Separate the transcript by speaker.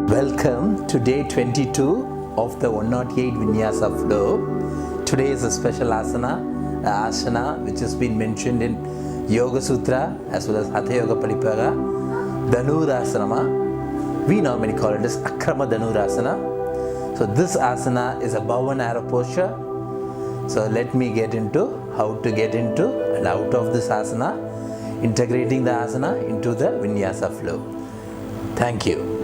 Speaker 1: Welcome to day 22 of the 108 vinyasa flow. Today is a special asana which has been mentioned in Yoga Sutra as well as Hatha Yoga Paripaga, Ddhanurasana. We normally call it as Akarna Ddhanurasana. So this asana is a bow and arrow posture. So let me get into how to get into and out of this asana, integrating the asana into the vinyasa flow. Thank you.